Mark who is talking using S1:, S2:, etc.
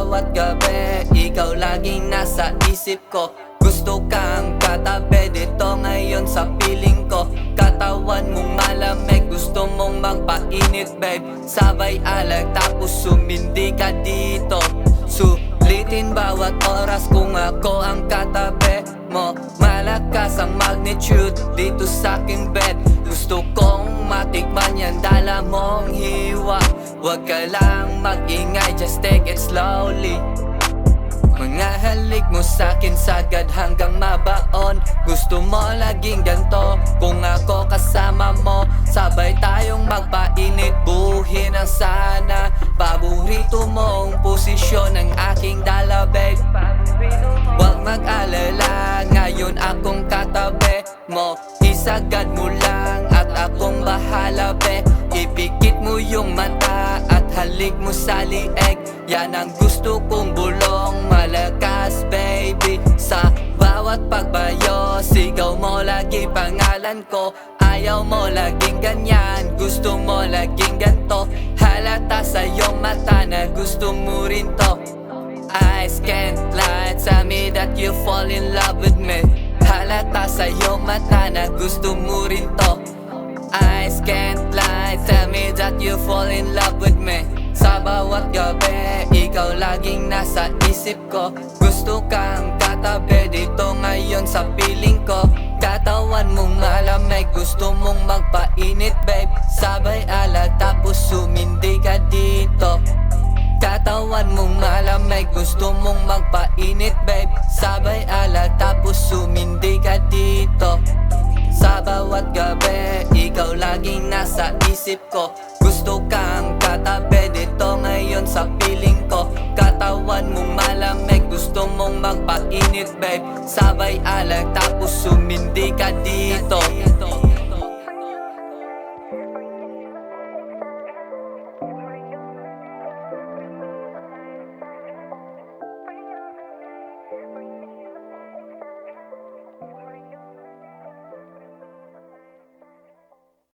S1: bawat gabi, ikaw laging nasa isip ko. Gusto kang katabi dito ngayon sa piling ko. Katawan mong malamig, gusto mong magpainit babe. Sabay alag tapos sumindi ka dito. Sulitin bawat oras kung ako ang katabi mo. Malakas ang magnitude dito sa aking bed. Gusto kong matikman yan, dala mong hiwa. Huwag ka lang mag-ingay, just take it slowly. Mga halik mo sa'kin sagad hanggang mabaon. Gusto mo laging ganto, kung ako kasama mo. Sabay tayong magpainit, buhin ang sana. Paborito mong posisyon ang aking dala babe. Huwag mag-alala, ngayon akong katabi mo. Isagad mo lang at akong bahala be. Ipikit mo yung mata at halik mo sa lieg. Yan ang gusto kong bulong, malakas baby. Sa bawat pagbayo, sigaw mo lagi pangalan ko. Ayaw mo laging ganyan, gusto mo laging ganto. Halata sa iyong mata na gusto mo rin to. Eyes can't lie, tell me that you fall in love with me. Halata sa iyong mata na gusto mo rin to. Eyes can't lie, tell me that you fall in love with me. Sa bawat gabi, ikaw laging nasa isip ko. Gusto kang katabi dito ngayon sa piling ko. Katawan mong malamig, gusto mong magpainit babe. Sabay alag tapos sumindi ka dito. Katawan mong malamig, gusto mong magpainit babe. Sabay alag tapos sumindi ka dito. Sa bawat gabi, ikaw laging nasa isip ko. Gusto kang katabi dito ngayon sa piling ko. Katawan mong malamig, gusto mong magpainit babe. Sabay alag tapos sumindi ka dito.